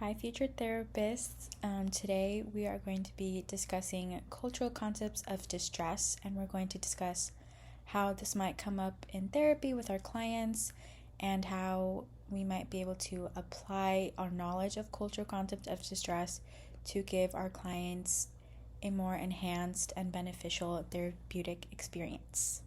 Hi, future therapists. Today we are going to be discussing cultural concepts of distress, and we're going to discuss how this might come up in therapy with our clients and how we might be able to apply our knowledge of cultural concepts of distress to give our clients a more enhanced and beneficial therapeutic experience.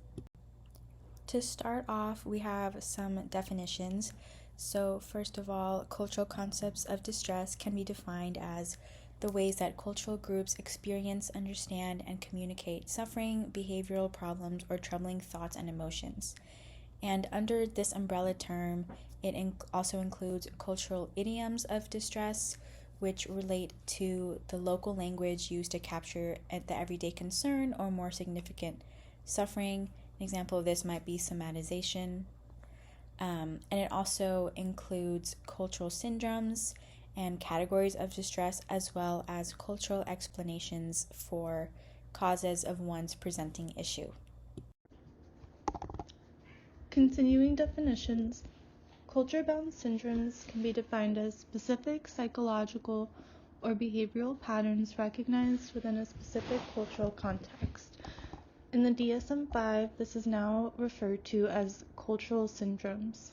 To start off, we have some definitions. So, first of all, cultural concepts of distress can be defined as the ways that cultural groups experience, understand, and communicate suffering, behavioral problems, or troubling thoughts and emotions. And under this umbrella term, it also includes cultural idioms of distress, which relate to the local language used to capture the everyday concern or more significant suffering. An example of this might be somatization. And it also includes cultural syndromes and categories of distress, as well as cultural explanations for causes of one's presenting issue. Continuing definitions. Culture-bound syndromes can be defined as specific psychological or behavioral patterns recognized within a specific cultural context. In the DSM-5, this is now referred to as cultural syndromes.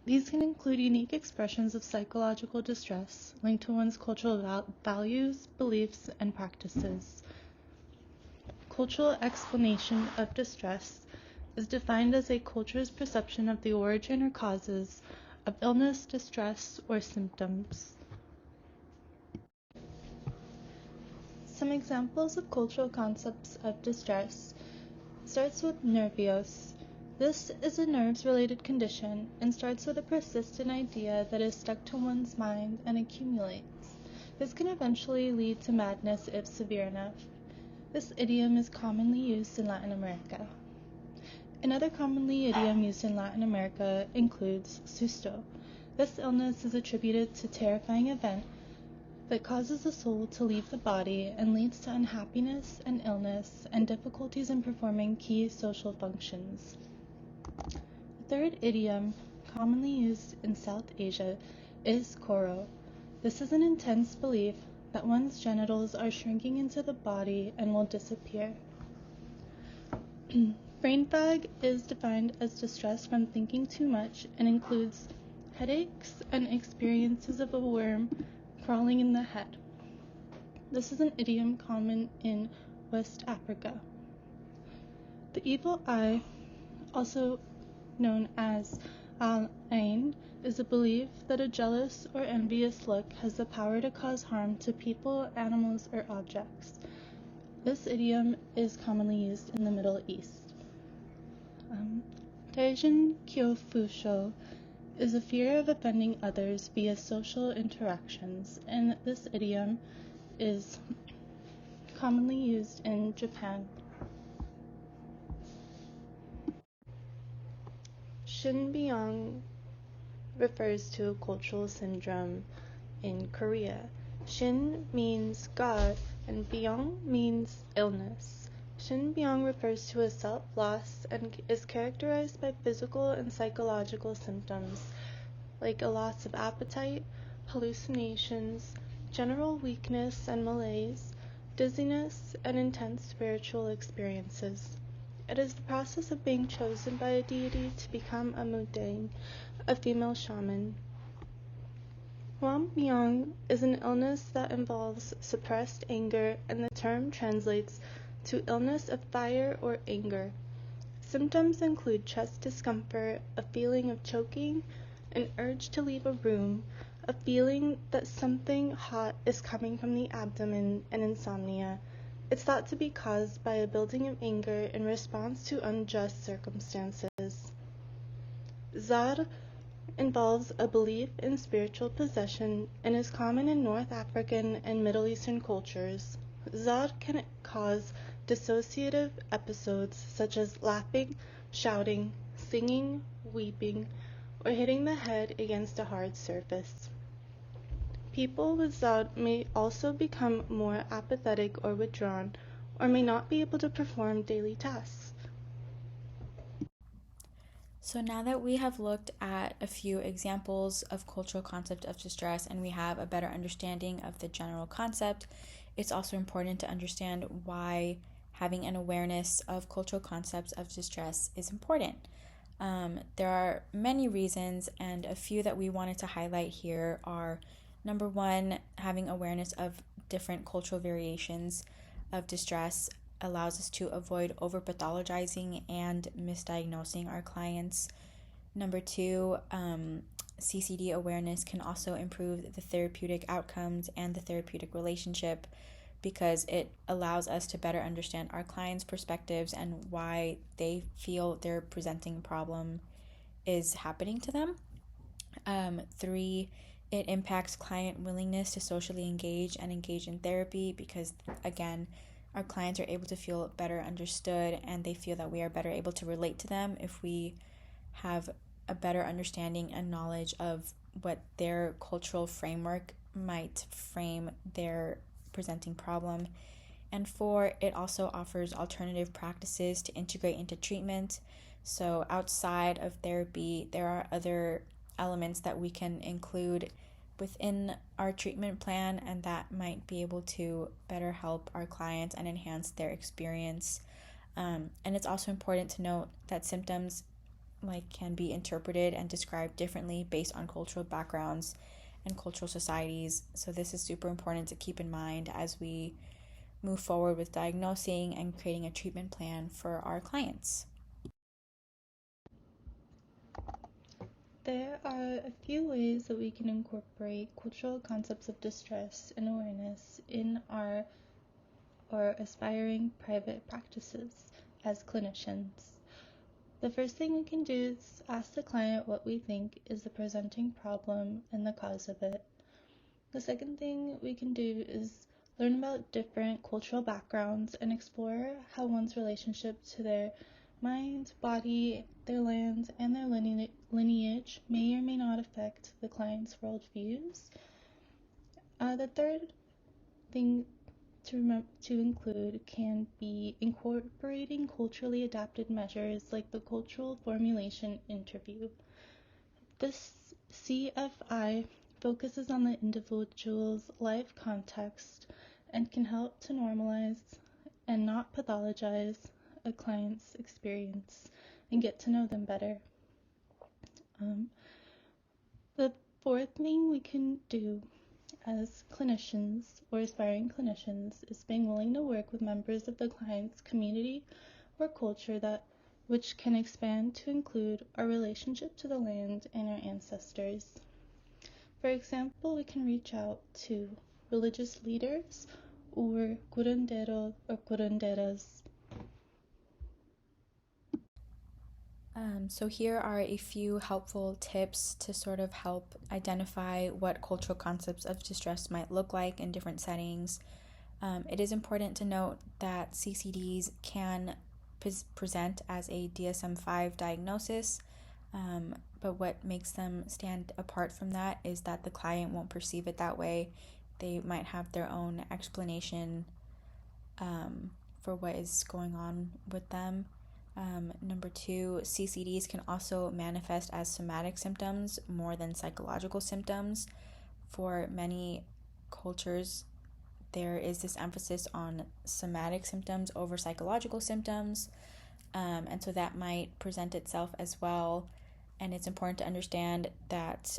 These can include unique expressions of psychological distress linked to one's cultural values, beliefs, and practices. Cultural explanation of distress is defined as a culture's perception of the origin or causes of illness, distress, or symptoms. Some examples of cultural concepts of distress starts with nervios. This is a nerves-related condition and starts with a persistent idea that is stuck to one's mind and accumulates. This can eventually lead to madness if severe enough. This idiom is commonly used in Latin America. Another commonly idiom used in Latin America includes susto. This illness is attributed to a terrifying event that causes the soul to leave the body and leads to unhappiness and illness and difficulties in performing key social functions. The third idiom, commonly used in South Asia, is koro. This is an intense belief that one's genitals are shrinking into the body and will disappear. Brain fog is defined as distress from thinking too much and includes headaches and experiences of a worm crawling in the head. This is an idiom common in West Africa. The evil eye, also known as al-ain, is a belief that a jealous or envious look has the power to cause harm to people, animals, or objects. This idiom is commonly used in the Middle East. Daijin Kyofusho is a fear of offending others via social interactions, and this idiom is commonly used in Japan. Shinbyong refers to a cultural syndrome in Korea. Shin means God, and Byung means illness. Shinbyong refers to a self-loss and is characterized by physical and psychological symptoms like a loss of appetite, hallucinations, general weakness and malaise, dizziness, and intense spiritual experiences. It is the process of being chosen by a deity to become a mudang, a female shaman. Hwambyong is an illness that involves suppressed anger, and the term translates to illness of fire or anger. Symptoms include chest discomfort, a feeling of choking, an urge to leave a room, a feeling that something hot is coming from the abdomen, and insomnia. It's thought to be caused by a building of anger in response to unjust circumstances. Zar involves a belief in spiritual possession and is common in North African and Middle Eastern cultures. Zar can cause dissociative episodes such as laughing, shouting, singing, weeping, or hitting the head against a hard surface. People with Zar may also become more apathetic or withdrawn, or may not be able to perform daily tasks. So now that we have looked at a few examples of cultural concept of distress and we have a better understanding of the general concept, it's also important to understand why having an awareness of cultural concepts of distress is important. There are many reasons, and a few that we wanted to highlight here are: number one, having awareness of different cultural variations of distress allows us to avoid over pathologizing and misdiagnosing our clients. Number two, CCD awareness can also improve the therapeutic outcomes and the therapeutic relationship because it allows us to better understand our clients' perspectives and why they feel their presenting problem is happening to them. Three, it impacts client willingness to socially engage and engage in therapy because, again, our clients are able to feel better understood and they feel that we are better able to relate to them if we have a better understanding and knowledge of what their cultural framework might frame their presenting problem. And four, it also offers alternative practices to integrate into treatment. So outside of therapy, there are other elements that we can include within our treatment plan and that might be able to better help our clients and enhance their experience. And it's also important to note that symptoms can be interpreted and described differently based on cultural backgrounds and cultural societies. So this is super important to keep in mind as we move forward with diagnosing and creating a treatment plan for our clients. There are a few ways that we can incorporate cultural concepts of distress and awareness in our aspiring private practices as clinicians. The first thing we can do is ask the client what we think is the presenting problem and the cause of it. The second thing we can do is learn about different cultural backgrounds and explore how one's relationship to their mind, body, their land, and their lineage may or may not affect the client's worldviews. The third thing to include can be incorporating culturally adapted measures like the cultural formulation interview. This CFI focuses on the individual's life context and can help to normalize and not pathologize a client's experience and get to know them better. The fourth thing we can do as clinicians or aspiring clinicians is being willing to work with members of the client's community or culture which can expand to include our relationship to the land and our ancestors. For example, we can reach out to religious leaders or curanderos or curanderas. So here are a few helpful tips to sort of help identify what cultural concepts of distress might look like in different settings. It is important to note that CCDs can present as a DSM-5 diagnosis, but what makes them stand apart from that is that the client won't perceive it that way. They might have their own explanation for what is going on with them. Number two, CCDs can also manifest as somatic symptoms more than psychological symptoms. For many cultures, there is this emphasis on somatic symptoms over psychological symptoms, and so that might present itself as well. And it's important to understand that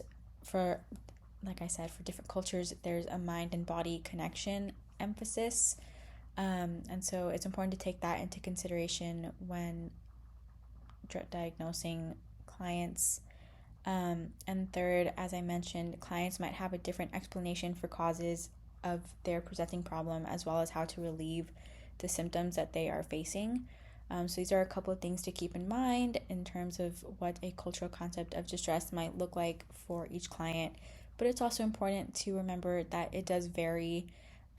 like I said, for different cultures, there's a mind and body connection emphasis. And so it's important to take that into consideration when diagnosing clients. And third, as I mentioned, clients might have a different explanation for causes of their presenting problem as well as how to relieve the symptoms that they are facing. So these are a couple of things to keep in mind in terms of what a cultural concept of distress might look like for each client. But it's also important to remember that it does vary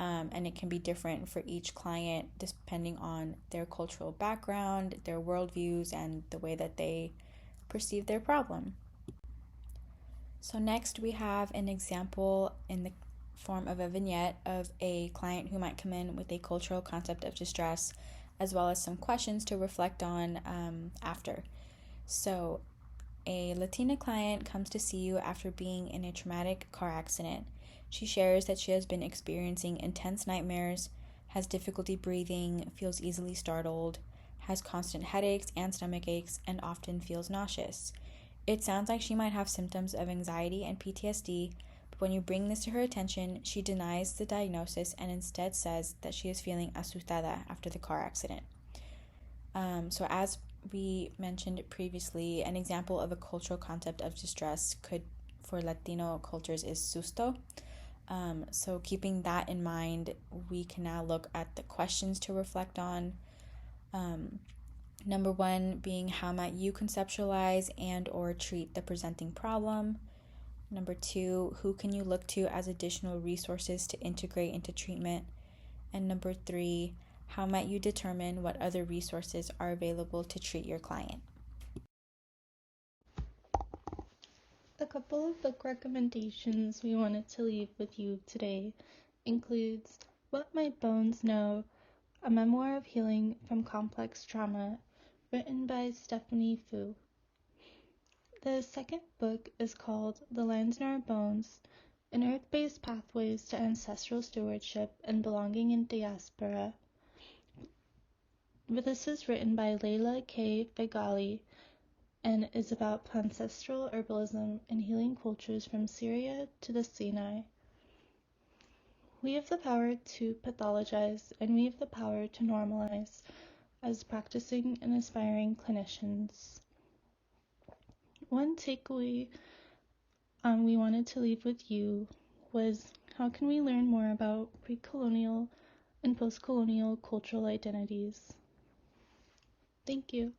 and it can be different for each client depending on their cultural background, their worldviews, and the way that they perceive their problem. So next we have an example in the form of a vignette of a client who might come in with a cultural concept of distress, as well as some questions to reflect on after. So a Latina client comes to see you after being in a traumatic car accident. She shares that she has been experiencing intense nightmares, has difficulty breathing, feels easily startled, has constant headaches and stomach aches, and often feels nauseous. It sounds like she might have symptoms of anxiety and PTSD, but when you bring this to her attention, she denies the diagnosis and instead says that she is feeling asustada after the car accident. So as we mentioned previously, an example of a cultural concept of distress for Latino cultures is susto. So keeping that in mind, we can now look at the questions to reflect on. Number one being, how might you conceptualize and or treat the presenting problem? Number two, who can you look to as additional resources to integrate into treatment? And number three, how might you determine what other resources are available to treat your client? A couple of book recommendations we wanted to leave with you today includes What My Bones Know, a memoir of healing from complex trauma, written by Stephanie Fu. The second book is called The Lines in Our Bones, An Earth-Based Pathways to Ancestral Stewardship and Belonging in Diaspora. This is written by Leila K. Feghali and is about ancestral herbalism and healing cultures from Syria to the Sinai. We have the power to pathologize, and we have the power to normalize as practicing and aspiring clinicians. One takeaway we wanted to leave with you was, how can we learn more about pre-colonial and post-colonial cultural identities? Thank you.